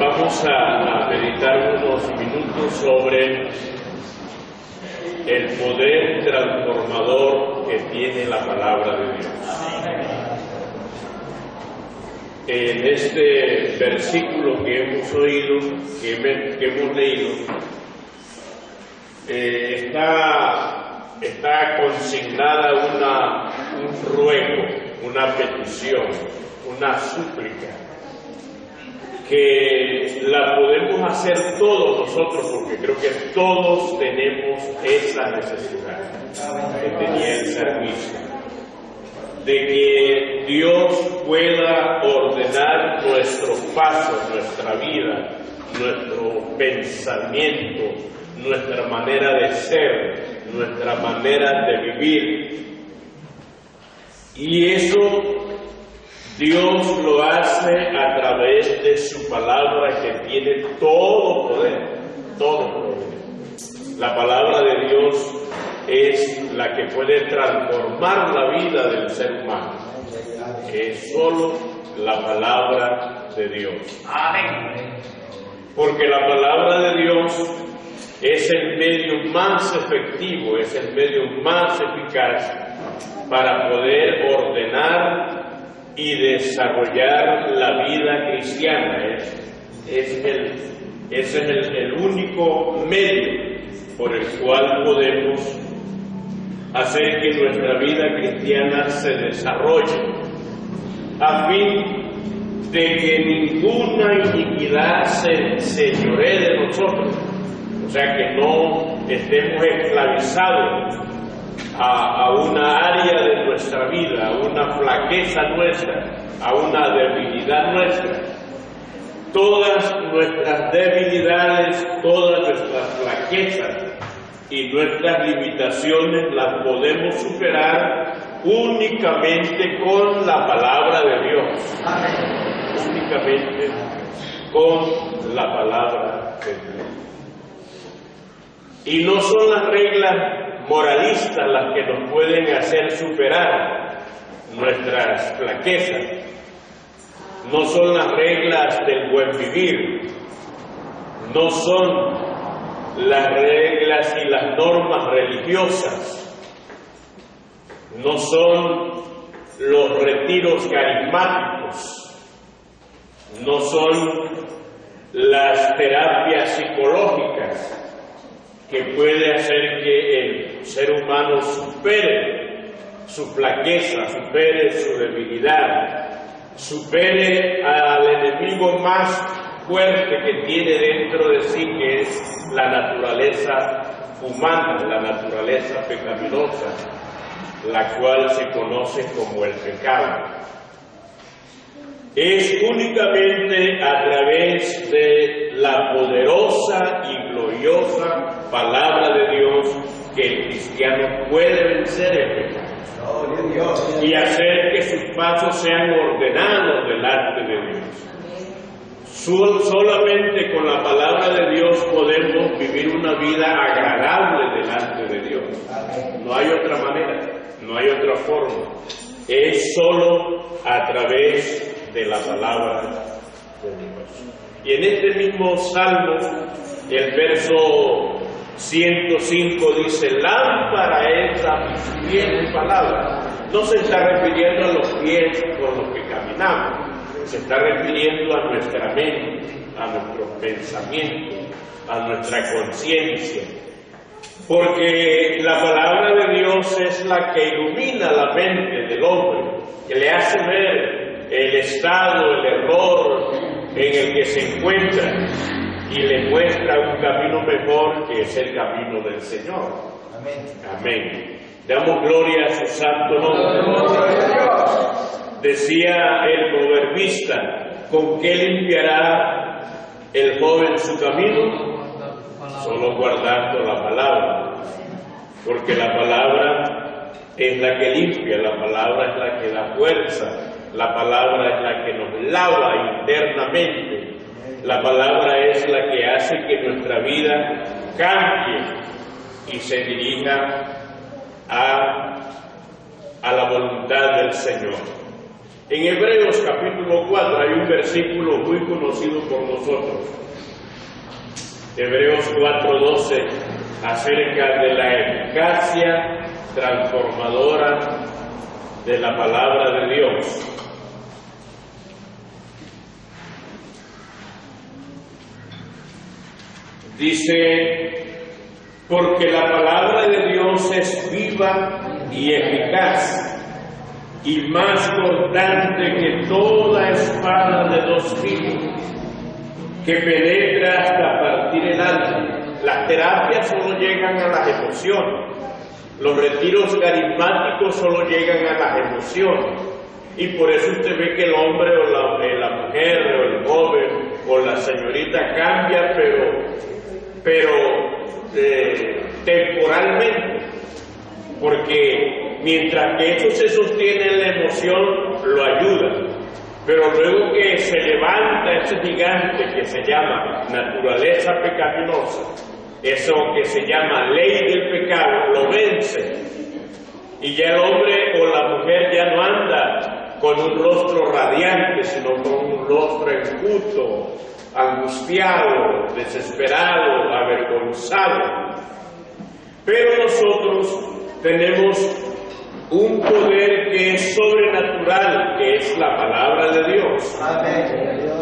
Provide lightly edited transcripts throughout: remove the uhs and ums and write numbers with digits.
Vamos a meditar unos minutos sobre el poder transformador que tiene la palabra de Dios. En este versículo que hemos oído, que hemos leído, está consignada un ruego, una petición, una súplica, que la podemos hacer todos nosotros, porque creo que todos tenemos esa necesidad que tenía el servicio, de que Dios pueda ordenar nuestros pasos, nuestra vida, nuestro pensamiento, nuestra manera de ser, nuestra manera de vivir. Y eso Dios lo hace a través de su palabra, que tiene todo poder, todo poder. La palabra de Dios es la que puede transformar la vida del ser humano. Es solo la palabra de Dios. Amén. Porque la palabra de Dios es el medio más efectivo, es el medio más eficaz para poder ordenar y desarrollar la vida cristiana. Es el único medio por el cual podemos hacer que nuestra vida cristiana se desarrolle, a fin de que ninguna iniquidad se señoree de nosotros, o sea, que no estemos esclavizados a una área de nuestra vida, a una flaqueza nuestra, a una debilidad nuestra. Todas nuestras debilidades, todas nuestras flaquezas y nuestras limitaciones las podemos superar únicamente con la palabra de Dios. Amén. Únicamente con la palabra de Dios. Y no son las reglas moralistas las que nos pueden hacer superar nuestras flaquezas. No son las reglas del buen vivir. No son las reglas y las normas religiosas. No son los retiros carismáticos. No son las terapias psicológicas que puede hacer que el ser humano supere su flaqueza, supere su debilidad, supere al enemigo más fuerte que tiene dentro de sí, que es la naturaleza humana, la naturaleza pecaminosa, la cual se conoce como el pecado. Es únicamente a través de la poderosa y gloriosa palabra de Dios que el cristiano puede vencer el pecado y hacer que sus pasos sean ordenados delante de Dios. Solamente con la palabra de Dios podemos vivir una vida agradable delante de Dios. No hay otra manera, no hay otra forma. Es solo a través de la palabra de Dios. Y en este mismo salmo, el verso 105 dice: lámpara es a mis pies tu palabra. No se está refiriendo a los pies con los que caminamos, se está refiriendo a nuestra mente, a nuestros pensamientos, a nuestra conciencia. Porque la palabra de Dios es la que ilumina la mente del hombre, que le hace ver el estado, el error en el que se encuentra, y le muestra un camino mejor, que es el camino del Señor. Amén. Amén. Damos gloria a su santo nombre. Decía el proverbista: ¿con qué limpiará el joven su camino? Solo guardando la palabra, porque la palabra es la que limpia, la palabra es la que da fuerza, la palabra es la que nos lava internamente, la palabra es la que hace que nuestra vida cambie y se dirija a la voluntad del Señor. En Hebreos capítulo 4 hay un versículo muy conocido por nosotros. Hebreos 4:12, acerca de la eficacia transformadora de la palabra de Dios. Dice, porque la palabra de Dios es viva y eficaz, y más cortante que toda espada de dos filos, que penetra hasta partir el alma. Las terapias solo llegan a las emociones, los retiros carismáticos solo llegan a las emociones, y por eso usted ve que el hombre o la mujer o el joven o la señorita cambia, pero temporalmente, porque mientras que eso se sostiene en la emoción, lo ayuda. Pero luego que se levanta ese gigante que se llama naturaleza pecaminosa, eso que se llama ley del pecado, lo vence. Y ya el hombre o la mujer ya no anda con un rostro radiante, sino con un rostro enjuto, angustiado, desesperado, avergonzado. Pero nosotros tenemos un poder que es sobrenatural, que es la palabra de Dios. Amén.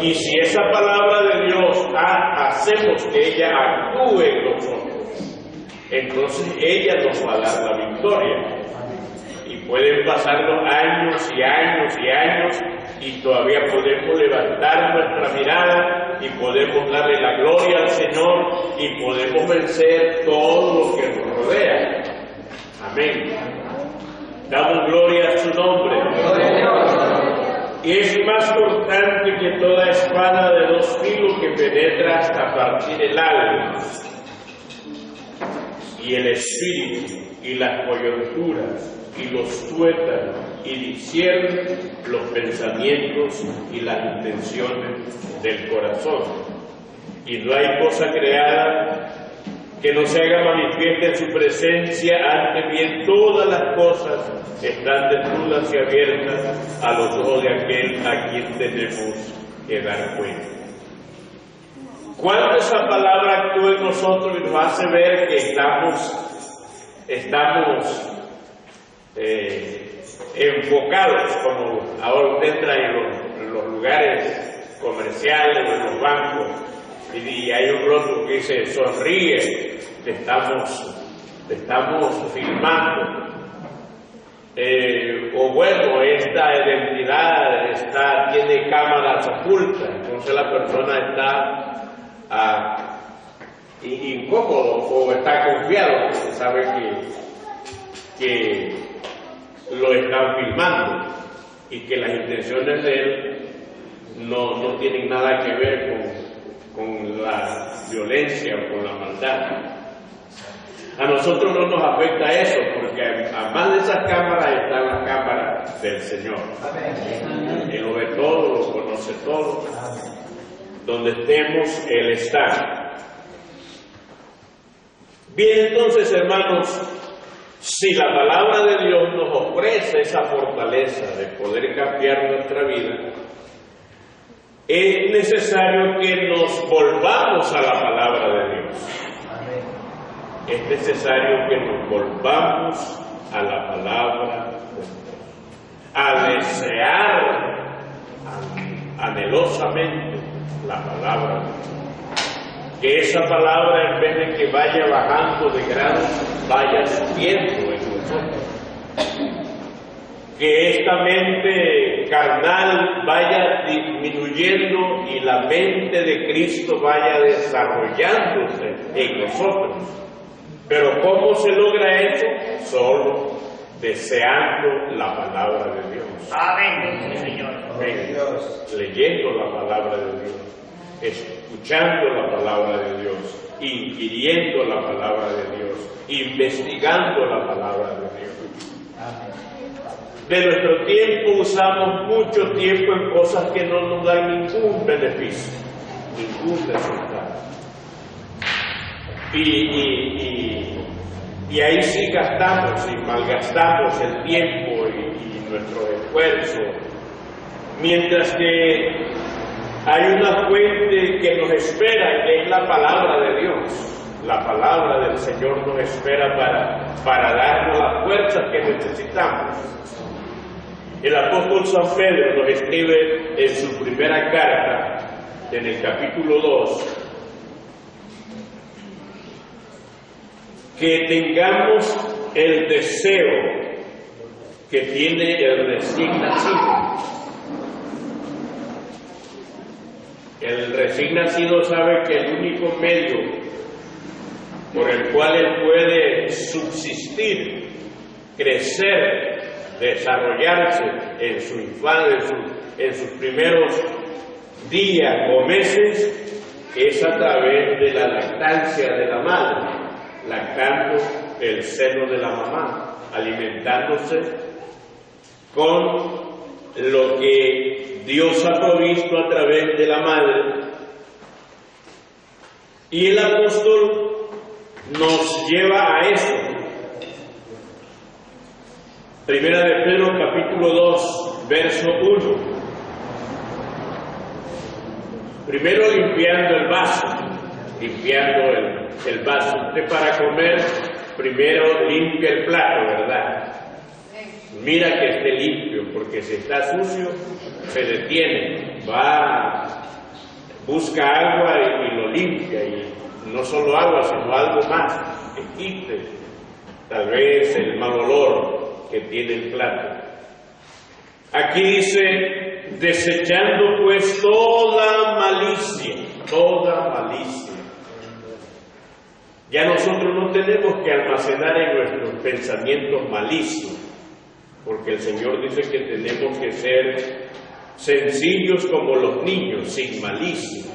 Y si esa palabra de Dios hacemos que ella actúe en nosotros, entonces ella nos va a dar la victoria. Y pueden pasar los años y años y años, y todavía podemos levantar nuestra mirada y podemos darle la gloria al Señor y podemos vencer todo lo que nos rodea. Amén. Damos gloria a su nombre. Y es más cortante que toda espada de dos filos, que penetra hasta partir el alma y el espíritu y las coyunturas y los tuétanos, y discierne los pensamientos y las intenciones del corazón. Y no hay cosa creada que no se haga manifiesta en su presencia, antes bien todas las cosas están desnudas y abiertas a los ojos de aquel a quien tenemos que dar cuenta. Cuando esa palabra actúa en nosotros y nos hace ver que estamos enfocados, como ahora usted entra en los lugares comerciales o en los bancos, y hay un rostro que dice sonríe, te estamos filmando, o bueno, esta identidad tiene cámaras ocultas, entonces la persona está incómodo o está confiado porque sabe que lo están filmando y que las intenciones de él no tienen nada que ver con la violencia o con la maldad. A nosotros no nos afecta eso, porque además de esas cámaras están las cámaras del Señor. Él lo ve todo, lo conoce todo. Donde estemos, Él está. Bien, entonces, hermanos, si la palabra de Dios nos ofrece esa fortaleza de poder cambiar nuestra vida, es necesario que nos volvamos a la palabra de Dios. Es necesario que nos volvamos a la palabra de Dios, a desear anhelosamente la palabra de Dios. Que esa palabra, en vez de que vaya bajando de grado, vaya subiendo en nosotros. Que esta mente carnal vaya disminuyendo y la mente de Cristo vaya desarrollándose en nosotros. Pero ¿cómo se logra eso? Solo deseando la palabra de Dios. Amén, Señor. Amén. Leyendo la palabra de Dios, escuchando la palabra de Dios, inquiriendo la palabra de Dios, investigando la palabra de Dios. De nuestro tiempo usamos mucho tiempo en cosas que no nos dan ningún beneficio, ningún resultado. Y ahí sí gastamos y malgastamos el tiempo y nuestro esfuerzo Mientras que hay una fuente que nos espera, que es la palabra de Dios. La palabra del Señor nos espera para darnos las fuerzas que necesitamos. El apóstol San Pedro nos escribe en su primera carta, en el capítulo 2, que tengamos el deseo que tiene el recién nacido. El recién nacido sabe que el único medio por el cual él puede subsistir, crecer, desarrollarse en su infancia, en sus primeros días o meses, es a través de la lactancia de la madre, lactando el seno de la mamá, alimentándose con lo que Dios ha provisto a través de la madre. Y el apóstol nos lleva a eso. Primera de Pedro, capítulo 2, verso 1. Primero limpiando el vaso, el vaso. Usted para comer, primero limpia el plato, ¿verdad? Mira que esté limpio, porque si está sucio, se detiene, busca agua y lo limpia, y no solo agua, sino algo más, que quite tal vez el mal olor que tiene el plato. Aquí dice, desechando pues toda malicia. Ya nosotros no tenemos que almacenar en nuestros pensamientos malicios, porque el Señor dice que tenemos que ser sencillos como los niños, sin malicia.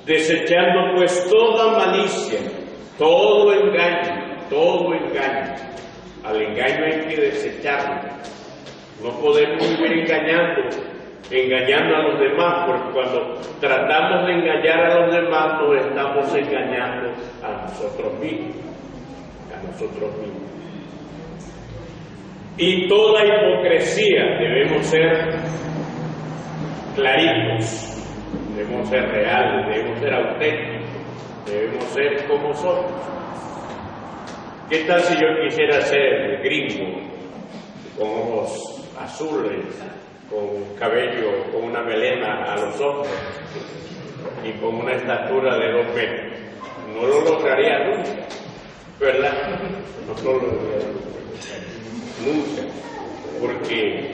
Desechando pues toda malicia, todo engaño. Al engaño hay que desecharlo. No podemos vivir engañando a los demás, porque cuando tratamos de engañar a los demás nos estamos engañando a nosotros mismos. Y toda hipocresía, debemos ser claritos, debemos ser reales, debemos ser auténticos, debemos ser como somos. ¿Qué tal si yo quisiera ser gringo, con ojos azules, con cabello, con una melena a los ojos y con una estatura de 2 metros? No lo lograría nunca, ¿verdad? No lo lograría nunca, porque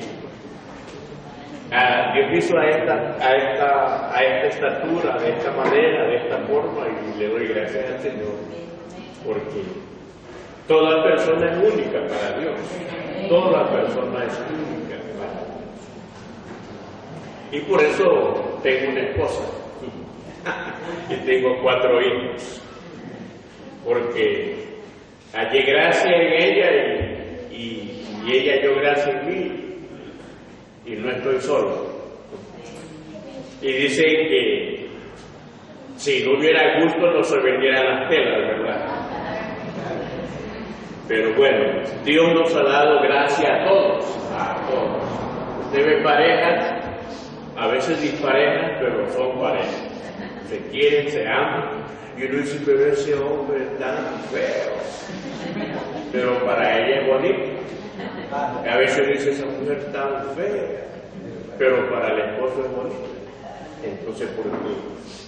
Dios hizo a esta estatura, de esta manera, de esta forma, y le doy gracias al Señor, porque toda persona es única para Dios. Toda persona es única para Dios. Y por eso tengo una esposa y tengo 4 hijos, porque hallé gracia en ella y ella halló gracia en mí, y no estoy solo. Y dicen que si no hubiera gusto no se vendieran las telas, ¿verdad? Pero bueno, Dios nos ha dado gracia a todos. Usted ve parejas, a veces disparejas, pero son parejas. Se quieren, se aman, y uno dice, pero ese hombre es tan feo, pero para ella es bonito. A veces dice, esa mujer tan fea, pero para el esposo es bonito. Entonces,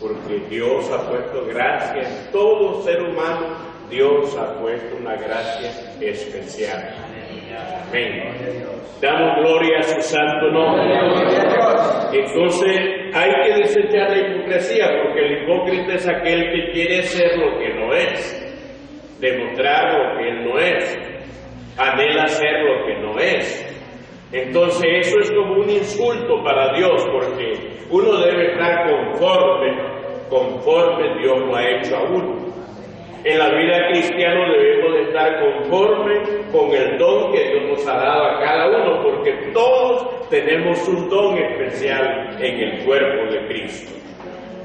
porque Dios ha puesto gracia en todo ser humano. Dios ha puesto una gracia especial. Amén. Damos gloria a su santo nombre. Entonces hay que desechar la hipocresía, porque el hipócrita es aquel que quiere ser lo que no es, demostrar lo que él no es, anhela ser lo que no es. Entonces eso es como un insulto para Dios, porque uno debe estar conforme Dios lo ha hecho a uno. En la vida cristiana debemos de estar conforme con el don que Dios nos ha dado a cada uno, porque todos tenemos un don especial en el cuerpo de Cristo.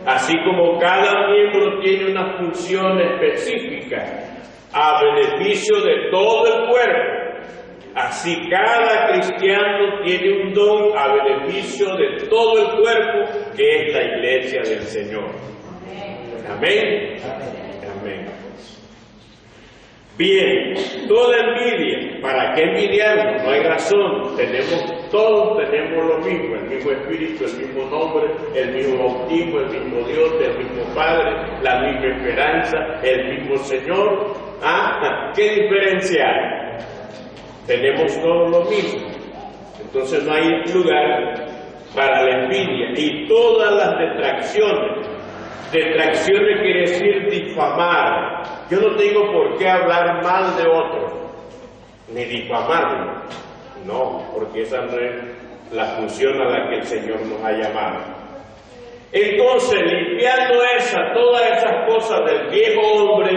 Así como cada miembro tiene una función específica a beneficio de todo el cuerpo, Así cada cristiano tiene un don a beneficio de todo el cuerpo que es la iglesia del Señor. Amén. Amén. Bien, toda envidia, ¿para qué envidiarnos? No hay razón, todos tenemos lo mismo, el mismo espíritu, el mismo nombre, el mismo bautismo, el mismo Dios, el mismo Padre, la misma esperanza, el mismo Señor. ¿Qué diferencia hay? Tenemos todos lo mismo, entonces no hay lugar para la envidia y todas las detracciones. Detracciones quiere decir difamar. Yo no tengo por qué hablar mal de otro, ni difamarlo. No, porque esa no es la función a la que el Señor nos ha llamado. Entonces, limpiando todas esas cosas del viejo hombre,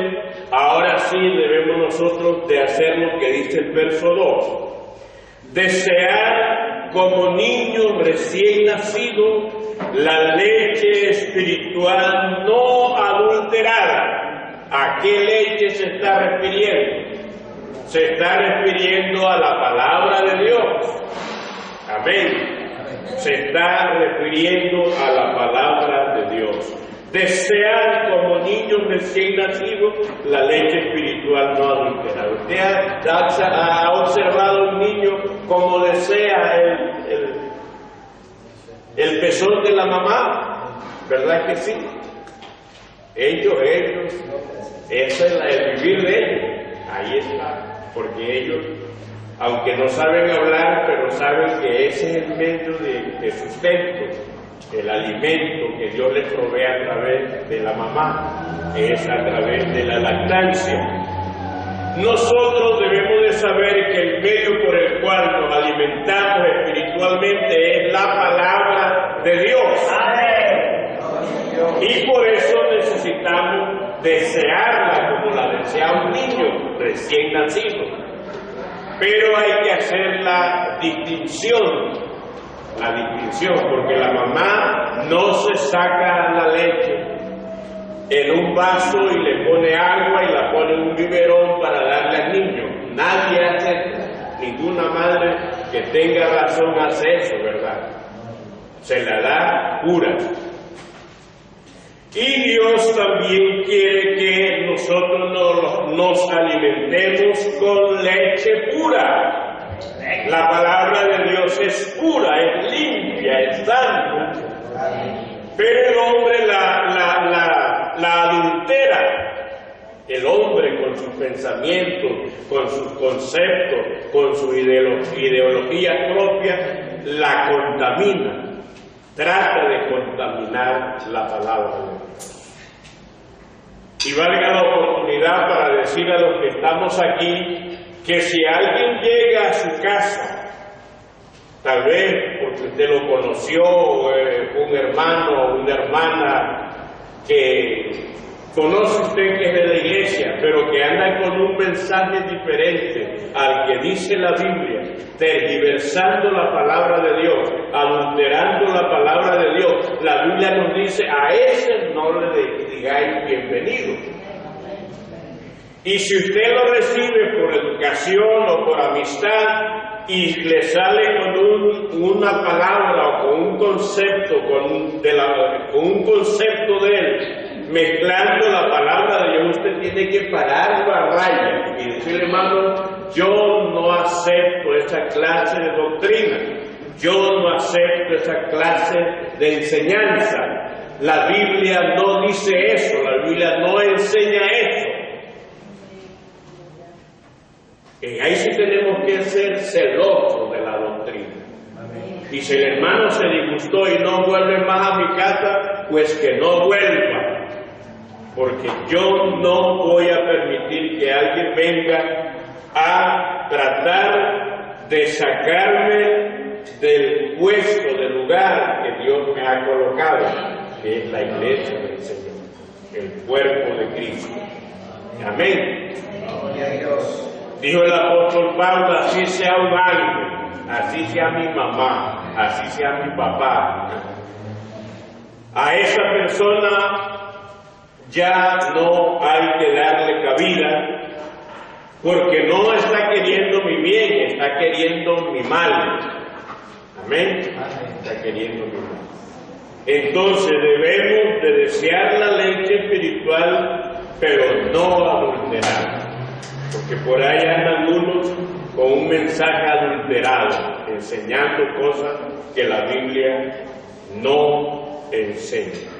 ahora sí debemos nosotros de hacer lo que dice el verso 2. Desear como niño recién nacido la leche espiritual no adulterada. ¿A qué leche se está refiriendo? Se está refiriendo a la palabra de Dios. Amén. Se está refiriendo a la palabra de Dios. Desear como niños recién nacidos la leche espiritual no adulterada. ¿Usted ha observado un niño como desea el pezón de la mamá? ¿Verdad que sí? Ellos, ese es el vivir de ellos. Ahí está, porque ellos, aunque no saben hablar, pero saben que ese es el medio de sustento, el alimento que Dios les provee a través de la mamá, es a través de la lactancia. Nosotros debemos de saber que el medio por el cual nos alimentamos espiritualmente es la palabra de Dios. Y por eso necesitamos desearla como la desea un niño recién nacido. Pero hay que hacer la distinción, porque la mamá no se saca la leche en un vaso y le pone agua y la pone en un biberón para darle al niño. Nadie hace, ninguna madre que tenga razón hace eso, ¿verdad? Se la da pura. Y Dios también quiere que nosotros nos alimentemos con leche pura. La palabra de Dios es pura, es limpia, es santa. Pero el hombre la adultera. El hombre con sus pensamientos, con sus conceptos, con su ideología propia, la contamina. Trata de contaminar la palabra de Dios. Y valga la oportunidad para decir a los que estamos aquí que si alguien llega a su casa, tal vez porque usted lo conoció, un hermano o una hermana que conoce usted que es de la iglesia, pero que anda con un mensaje diferente al que dice la Biblia, tergiversando la palabra de Dios, adulterando la palabra de Dios. La Biblia nos dice, a ese no le digáis bienvenido. Y si usted lo recibe por educación o por amistad y le sale con una palabra o con un concepto, con un concepto de él, mezclando la palabra de Dios, usted tiene que pararlo a raya y decirle, hermano, yo no acepto esa clase de doctrina, yo no acepto esa clase de enseñanza. La Biblia no dice eso, la Biblia no enseña eso. Ahí sí tenemos que ser celosos de la doctrina. Y si el hermano se disgustó y no vuelve más a mi casa, pues que no vuelva. Porque yo no voy a permitir que alguien venga a tratar de sacarme del puesto, del lugar que Dios me ha colocado, que es la iglesia del Señor, el cuerpo de Cristo. Amén. Gloria a Dios. Dijo el apóstol Pablo, así sea un ángel, así sea mi mamá, así sea mi papá. A esa persona ya no hay que darle cabida, porque no está queriendo mi bien, está queriendo mi mal. Amén. Está queriendo mi mal. Entonces debemos de desear la leche espiritual, pero no adulterar, porque por ahí andan unos con un mensaje adulterado, enseñando cosas que la Biblia no enseña.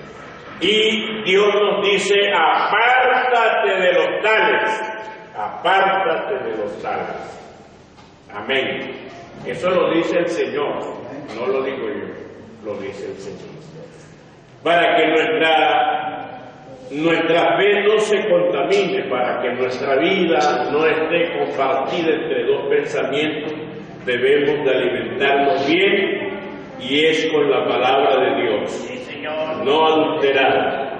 Y Dios nos dice: apártate de los tales, apártate de los tales. Amén. Eso lo dice el Señor, no lo digo yo, lo dice el Señor. Para que nuestra fe no se contamine, para que nuestra vida no esté compartida entre dos pensamientos, debemos de alimentarnos bien, y es con la palabra de Dios, sí, Señor, no adulterada,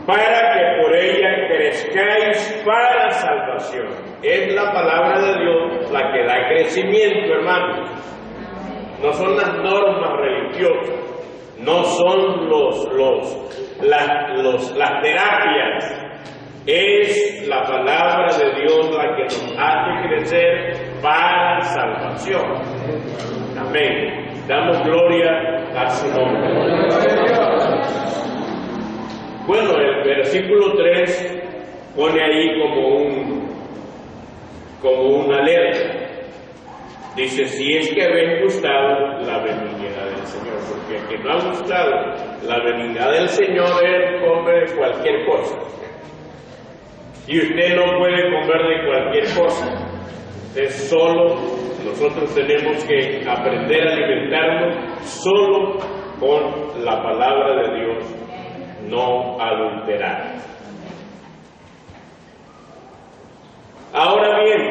para que por ella crezcáis para salvación. Es la palabra de Dios la que da crecimiento, hermanos. No son las normas religiosas, no son las terapias. Es la palabra de Dios la que nos hace crecer para salvación. Amén. Damos gloria a su nombre. Bueno, el versículo 3 pone ahí como una alerta. Dice: si es que habéis gustado la benignidad del Señor, porque el que no ha gustado la benignidad del Señor, él come cualquier cosa. Y usted no puede comer de cualquier cosa. Es solo, nosotros tenemos que aprender a alimentarnos solo con la palabra de Dios, no adulterar. Ahora bien,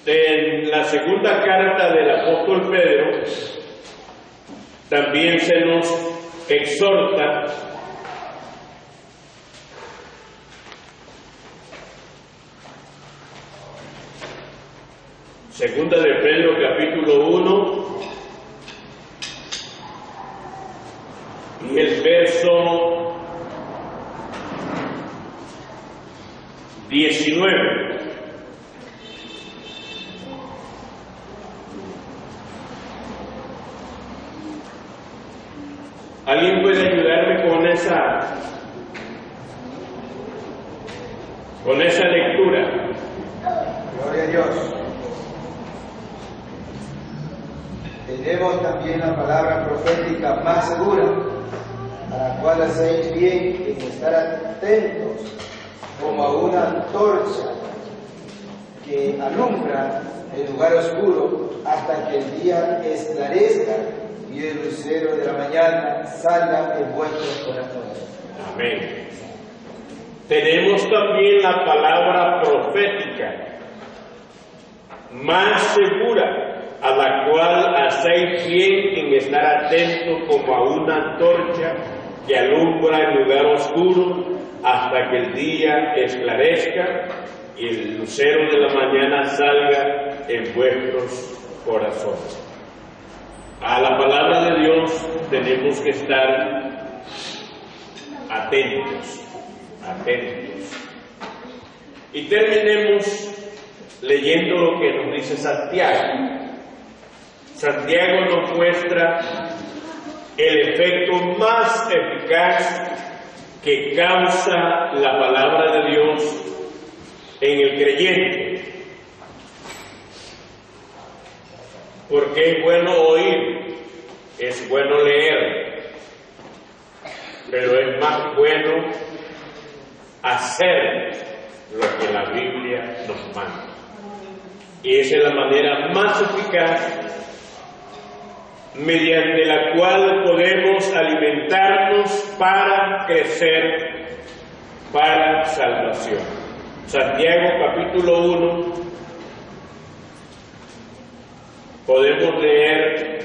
en la segunda carta del apóstol Pedro también se nos exhorta segunda de Pedro capítulo 1 y el verso 19. ¿Alguien puede ayudarme con esa lectura? Gloria a Dios. Tenemos también la palabra profética más segura, a la cual hacéis bien en estar atentos, como a una antorcha que alumbra el lugar oscuro hasta que el día esclarezca y el lucero de la mañana salga en vuestros corazones. Amén. Tenemos también la palabra profética más segura, a la cual hacéis bien en estar atentos como a una antorcha que alumbra el lugar oscuro hasta que el día esclarezca y el lucero de la mañana salga en vuestros corazones. A la palabra de Dios tenemos que estar atentos. Y terminemos leyendo lo que nos dice Santiago. Santiago nos muestra el efecto más eficaz que causa la palabra de Dios en el creyente. Porque es bueno oír, es bueno leer, pero es más bueno hacer lo que la Biblia nos manda. Y esa es la manera más eficaz mediante la cual podemos alimentarnos para crecer, para salvación. Santiago capítulo 1, podemos leer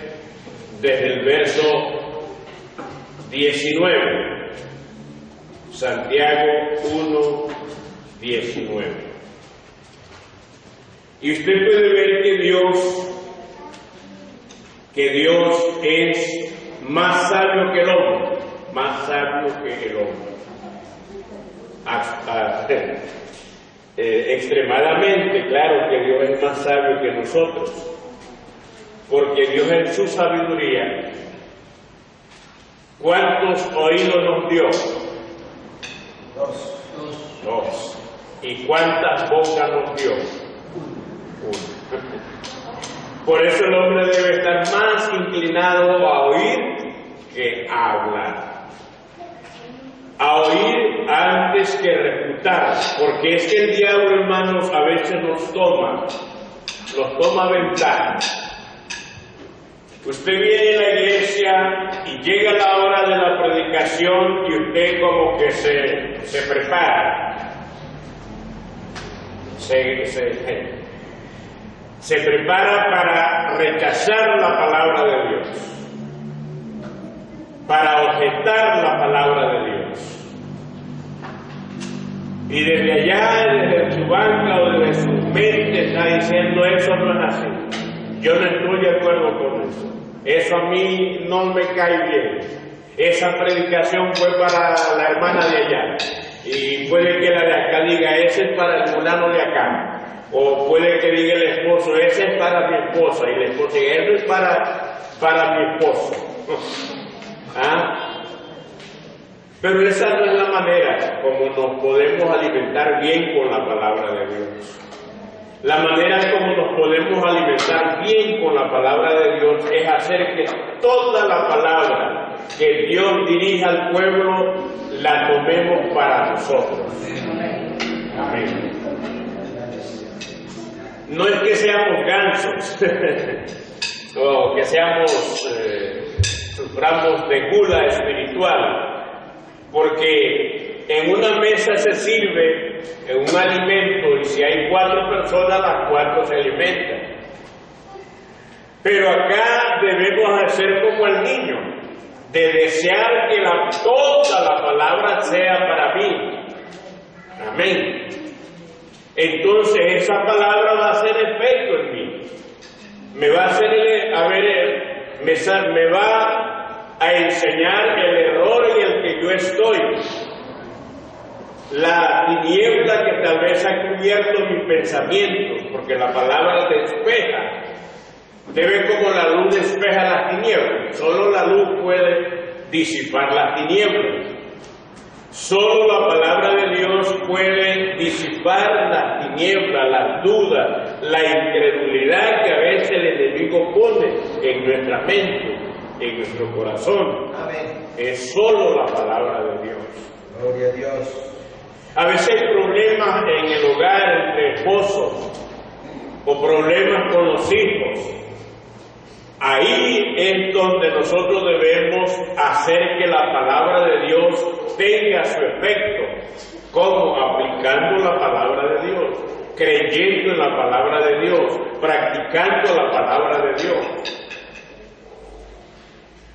desde el verso 19. Santiago 1, 19. Y usted puede ver que Dios es más sabio que el hombre, más sabio que el hombre. extremadamente claro que Dios es más sabio que nosotros, porque Dios en su sabiduría, ¿cuántos oídos nos dio? Dos. ¿Y cuántas bocas nos dio? Una. Por eso el hombre debe estar más inclinado a oír que a hablar. A oír antes que refutar, porque es que el diablo, hermanos, a veces nos toma ventaja. Usted viene a la iglesia y llega la hora de la predicación y usted como que se prepara. Se prepara para rechazar la palabra de Dios, para objetar la palabra de Dios. Y desde allá, desde su banca o desde su mente está diciendo, eso no es así. Yo no estoy de acuerdo con eso. Eso a mí no me cae bien. Esa predicación fue para la hermana de allá. Y puede que la de acá diga, ese es para el fulano de acá. O puede que diga el esposo, ese es para mi esposa. Y la esposa diga, eso es para mi esposo. ¿Ah? Pero esa no es la manera como nos podemos alimentar bien con la palabra de Dios. La manera como nos podemos alimentar bien con la palabra de Dios es hacer que toda la palabra que Dios dirija al pueblo la tomemos para nosotros. Amén. No es que seamos gansos o que suframos de gula espiritual, porque en una mesa se sirve un alimento y si hay 4 personas, las 4 se alimentan. Pero acá debemos hacer como el niño, de desear que toda la palabra sea para mí. Amén. Entonces esa palabra va a hacer efecto en mí. Me va a hacer, me va a enseñar el error en el que yo estoy. La tiniebla que tal vez ha cubierto mi pensamiento, porque la palabra despeja. Debe como la luz despeja las tinieblas. Solo la luz puede disipar las tinieblas. Solo la palabra de Dios puede disipar las tinieblas, las dudas, la incredulidad que a veces el enemigo pone en nuestra mente, en nuestro corazón. Amén. Es solo la palabra de Dios. Gloria a Dios. A veces hay problemas en el hogar entre esposos o problemas con los hijos. Ahí es donde nosotros debemos hacer que la palabra de Dios tenga su efecto. ¿Cómo? Aplicando la palabra de Dios, creyendo en la palabra de Dios, practicando la palabra de Dios.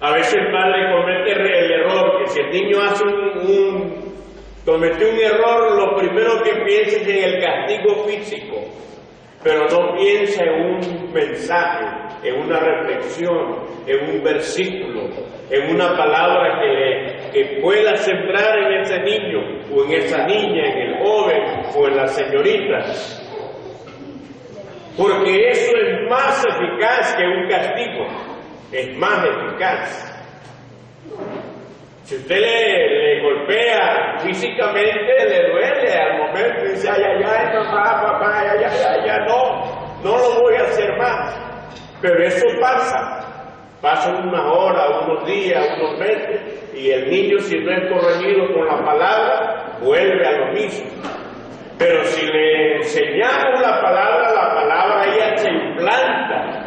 A veces el padre comete el error, que si el niño hace cometió un error, lo primero que piensa es en el castigo físico, pero no piensa en un mensaje, en una reflexión, en un versículo, en una palabra que pueda sembrar en ese niño, o en esa niña, en el joven, o en la señorita. Porque eso es más eficaz que un castigo, es más eficaz. Si usted le golpea físicamente, le duele al momento y dice, papá, no lo voy a hacer más. Pero eso pasa una hora, unos días, unos meses, y el niño, si no es corregido con la palabra, vuelve a lo mismo. Pero si le enseñamos la palabra ella se implanta,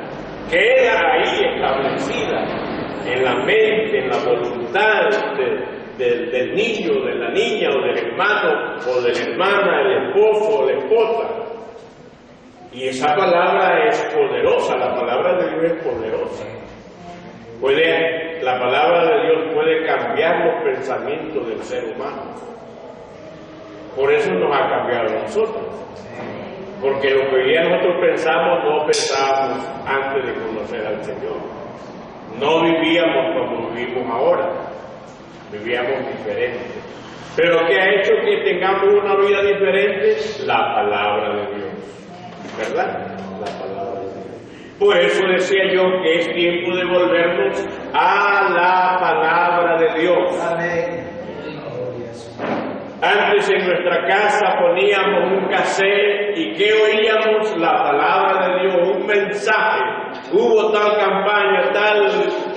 queda ahí establecida en la mente, en la voluntad del niño, de la niña, o del hermano, o de la hermana, del esposo o la esposa. Y esa palabra es poderosa, la palabra de Dios es poderosa. La palabra de Dios puede cambiar los pensamientos del ser humano. Por eso nos ha cambiado a nosotros. Porque lo que hoy día nosotros pensamos, no pensábamos antes de conocer al Señor. No vivíamos como vivimos ahora, vivíamos diferente. Pero ¿qué ha hecho que tengamos una vida diferente? La palabra de Dios, ¿verdad? La palabra de Dios. Por eso decía yo que es tiempo de volvernos a la palabra de Dios. Amén. Antes en nuestra casa poníamos un cassette y ¿qué oíamos? La palabra de Dios, un mensaje. Hubo tal campaña, tal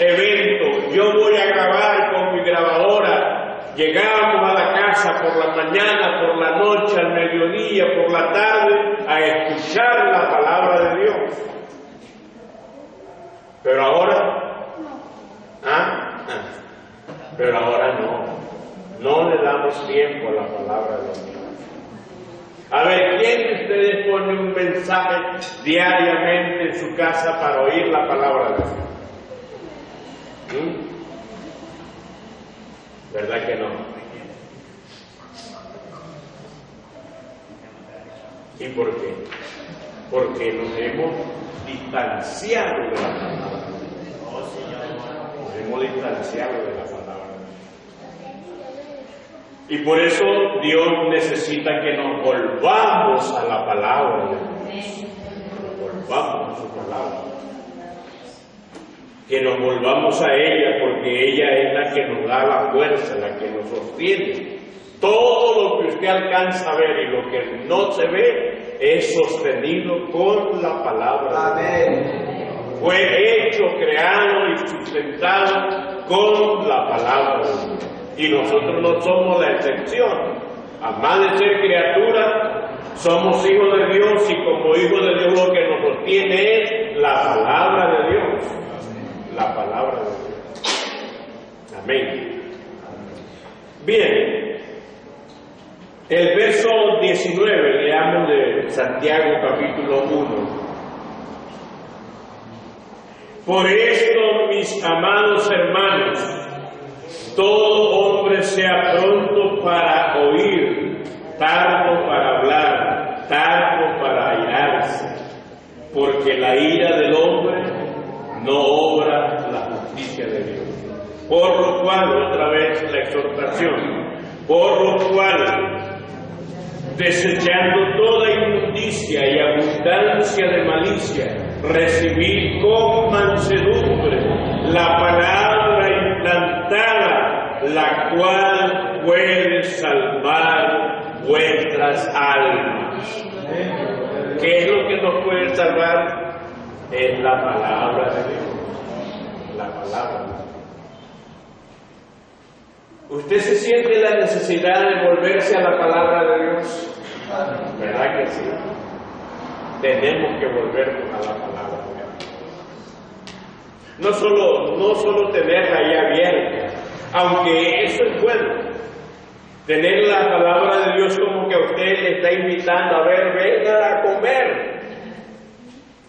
evento, yo voy a grabar con mi grabadora. Llegábamos a la casa por la mañana, por la noche, al mediodía, por la tarde, a escuchar la palabra de Dios. Pero ahora, pero ahora no le damos tiempo a la palabra de Dios. A ver, ¿quién de ustedes pone un mensaje diariamente en su casa para oír la palabra de Dios? ¿Verdad que no? ¿Y por qué? Porque nos hemos distanciado de la palabra. Nos hemos distanciado de la palabra. Y por eso Dios necesita que nos volvamos a la palabra de Dios. Nos volvamos a su palabra. Que nos volvamos a ella, porque ella es la que nos da la fuerza, la que nos sostiene. Todo lo que usted alcanza a ver y lo que no se ve es sostenido con la palabra. Amén. Fue hecho, creado y sustentado con la palabra. Y nosotros no somos la excepción. Además de ser criaturas, somos hijos de Dios, y como hijos de Dios lo que nos sostiene es la palabra de Dios. La palabra de Dios. Amén. Bien, el verso 19, leamos de Santiago capítulo 1. Por esto, mis amados hermanos, todo hombre sea pronto para oír, tardo para hablar, tardo para airarse, porque la ira del hombre no obra la justicia de Dios. Por lo cual, otra vez la exhortación, por lo cual, desechando toda inmundicia y abundancia de malicia, recibid con mansedumbre la palabra implantada, la cual puede salvar vuestras almas. ¿Qué es lo que nos puede salvar? Es la palabra de Dios. La palabra. ¿Usted se siente la necesidad de volverse a la palabra de Dios? ¿Verdad que sí? Tenemos que volvernos a la palabra de Dios. No solo tenerla ahí abierta, aunque eso es bueno. Tener la palabra de Dios como que a usted le está invitando a ver, venga a comer.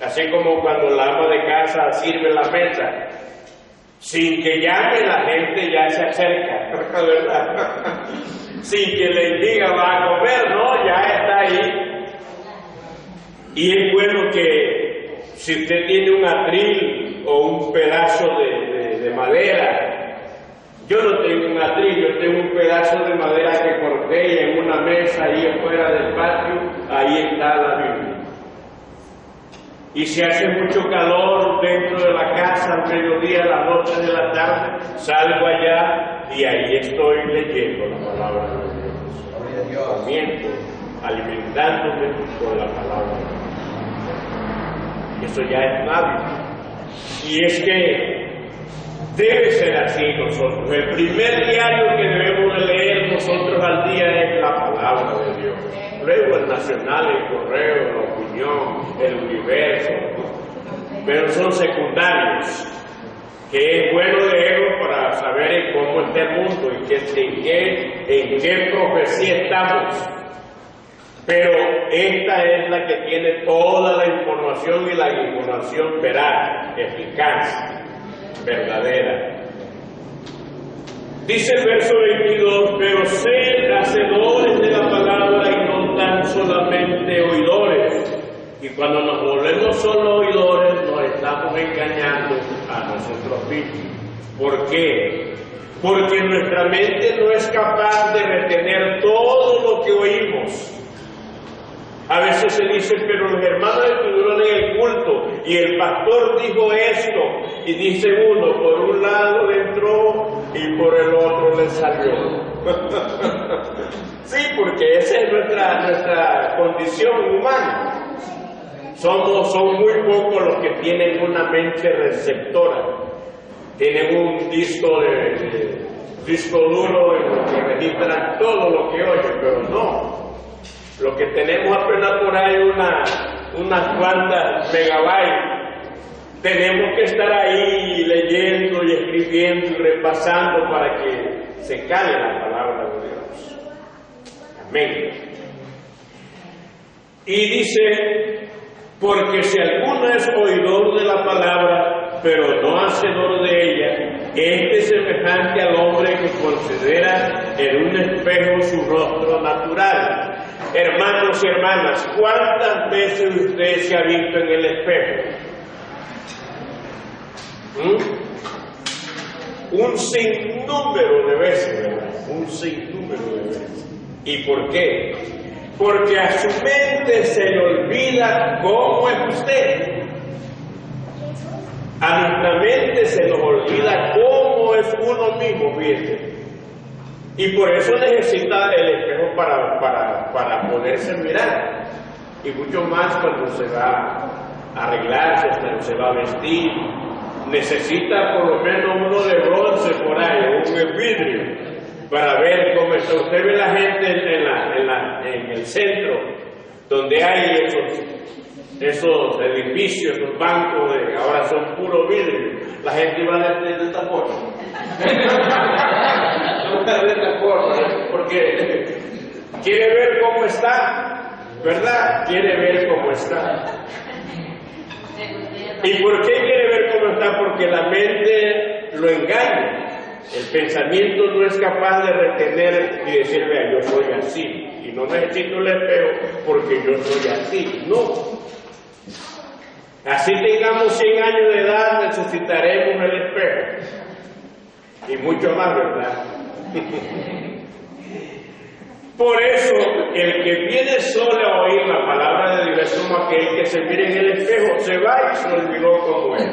Así como cuando la ama de casa sirve la mesa, sin que llame la gente ya se acerca, ¿verdad? Sin que le diga va a comer, no, ya está ahí. Y es bueno que si usted tiene un atril o un pedazo de madera, yo no tengo un atril, yo tengo un pedazo de madera que corté en una mesa ahí afuera del patio, ahí está la Biblia. Y si hace mucho calor dentro de la casa, al mediodía, a las 12 de la tarde, salgo allá y ahí estoy leyendo la palabra de Dios. Comiendo, alimentándome con la palabra de Dios. Eso ya es hábito. Y es que debe ser así nosotros. El primer diario que debemos de leer nosotros al día es la palabra de Dios. Luego el Nacional, el Correo, la Opinión, el Universo, pero son secundarios, que es bueno leerlo para saber cómo está el mundo, en qué profecía estamos. Pero esta es la que tiene toda la información y la información veraz, eficaz, verdadera. Dice el verso 22, pero sed hacedores de la palabra y no tan solamente oidores. Y cuando nos volvemos solo oidores, nos estamos engañando a nosotros mismos. ¿Por qué? Porque nuestra mente no es capaz de retener todo lo que oímos. A veces se dice, pero los hermanos estuvieron en el culto y el pastor dijo esto, y dice uno, por un lado le entró y por el otro le salió. Sí, porque esa es nuestra condición humana. Son muy pocos los que tienen una mente receptora, tienen un disco duro en el que registran todo lo que oyen, pero no. Lo que tenemos apenas por ahí unas cuantas megabytes. Tenemos que estar ahí leyendo y escribiendo y repasando para que se cale la palabra de Dios. Amén. Y dice, porque si alguno es oidor de la palabra, pero no hacedor de ella, este es semejante al hombre que considera en un espejo su rostro natural. Hermanos y hermanas, ¿cuántas veces usted se ha visto en el espejo? Un sinnúmero de veces, ¿verdad? Un sinnúmero de veces. ¿Y por qué? Porque a su mente se le olvida cómo es usted. A nuestra mente se nos olvida cómo es uno mismo, fíjate. Y por eso necesita el espejo para poderse mirar. Y mucho más cuando se va a arreglarse, cuando se va a vestir. Necesita por lo menos uno de bronce por ahí, un vidrio, para ver cómo está. Usted ve la gente en el centro, donde hay esos edificios, esos bancos, ahora son puro vidrio. La gente va de esta forma. De esta forma, porque quiere ver cómo está, ¿verdad? Quiere ver cómo está. ¿Y por qué quiere ver cómo está? Porque la mente lo engaña. El pensamiento no es capaz de retener y decir, vea, yo soy así. Y no necesito el espejo porque yo soy así. No. Así tengamos 100 años de edad, necesitaremos el espejo. Y mucho más, ¿verdad? Por eso, el que viene solo a oír la palabra de Dios es como aquel que se mira en el espejo, se va y se olvidó cómo es.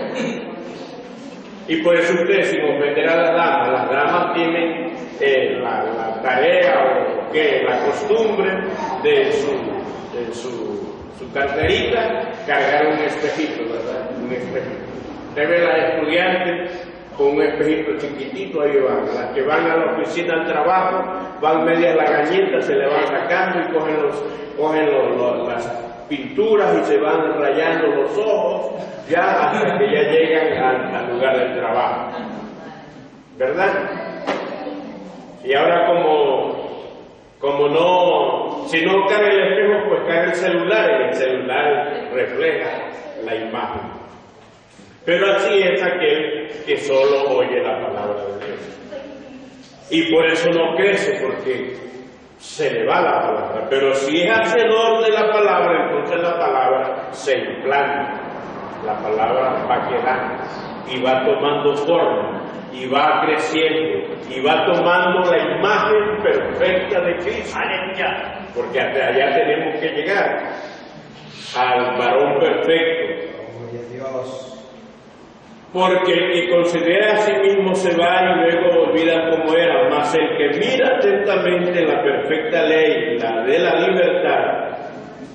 Y por eso ustedes, sin ofender a las damas tienen la tarea o la costumbre de su carterita cargar un espejito, ¿verdad? Un espejito. Usted ve a las estudiantes con un espejito chiquitito, ahí van. Las que van a la oficina al trabajo, van medias lagañitas, se le van sacando y cogen las pinturas y se van rayando los ojos, ya hasta que ya llegan al lugar del trabajo. ¿Verdad? Y ahora como no, si no cae el espejo, pues cae el celular, y el celular refleja la imagen. Pero así es aquel que solo oye la palabra de Dios. Y por eso no crece, porque se le va la palabra. Pero si es hacedor de la palabra, entonces la palabra se implanta. La palabra va quedando y va tomando forma y va creciendo y va tomando la imagen perfecta de Cristo. ¡Aleluya! Porque hasta allá tenemos que llegar al varón perfecto. Dios. Porque el que considera a sí mismo se va y luego olvida cómo era, mas el que mira atentamente la perfecta ley, la de la libertad,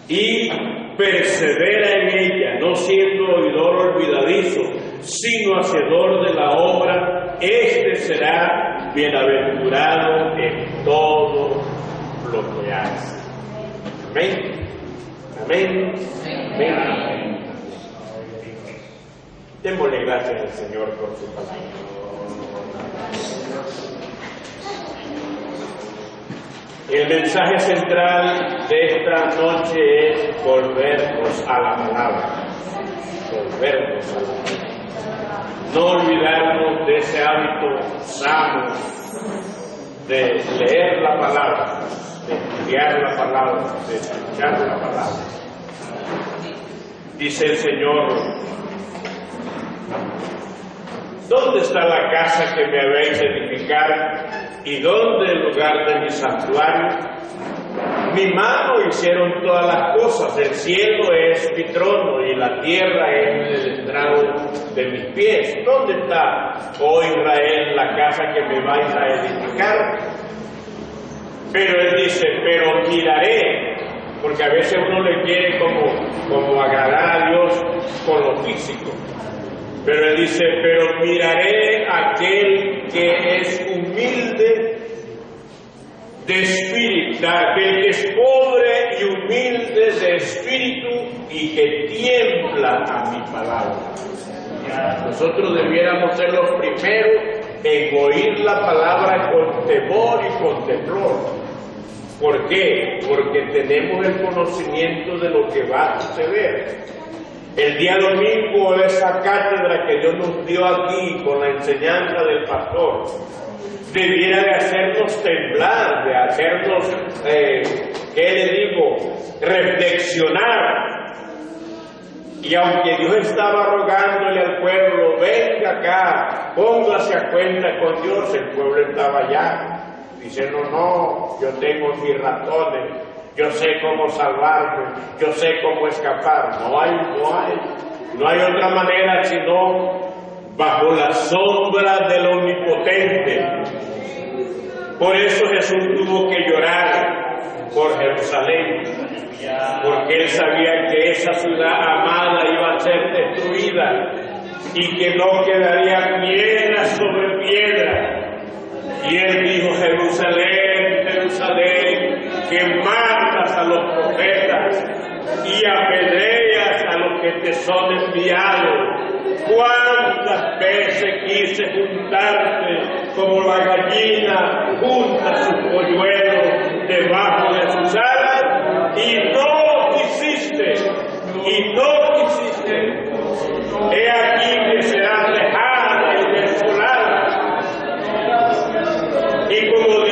y persevera en ella, no siendo oidor olvidadizo, sino hacedor de la obra, este será bienaventurado en todo lo que hace. Amén. Amén. Amén. Démosle gracias al Señor por su palabra. El mensaje central de esta noche es volvernos a la palabra. Volvernos a la palabra. No olvidarnos de ese hábito sano de leer la palabra, de estudiar la palabra, de escuchar la palabra. Dice el Señor, ¿dónde está la casa que me habéis de edificar? ¿Y dónde el lugar de mi santuario? Mi mano hicieron todas las cosas, el cielo es mi trono y la tierra es el estrado de mis pies. ¿Dónde está, oh Israel, la casa que me vais a edificar? Pero él dice, pero miraré, porque a veces uno le quiere como agradar a Dios con lo físico. Pero él dice, pero miraré a aquel que es humilde de espíritu, aquel que es pobre y humilde de espíritu y que tiembla a mi palabra. Nosotros debiéramos ser los primeros en oír la palabra con temor y con temor. ¿Por qué? Porque tenemos el conocimiento de lo que va a suceder. El día domingo, esa cátedra que Dios nos dio aquí con la enseñanza del pastor, debiera de hacernos temblar, de hacernos, ¿qué le digo?, reflexionar. Y aunque Dios estaba rogándole al pueblo, venga acá, póngase a cuenta con Dios, el pueblo estaba allá, diciendo, no, yo tengo mis razones, yo sé cómo salvarme, yo sé cómo escapar. No hay otra manera sino bajo la sombra del Omnipotente. Por eso Jesús tuvo que llorar por Jerusalén, porque él sabía que esa ciudad amada iba a ser destruida y que no quedaría piedra sobre piedra. Y él dijo, Jerusalén, Jerusalén, que matas a los profetas y apedreas a los que te son enviados. ¿Cuántas veces quise juntarte como la gallina junta sus polluelos debajo de sus alas? Y no quisiste, y no quisiste. He aquí que serás dejada y desolada. Y como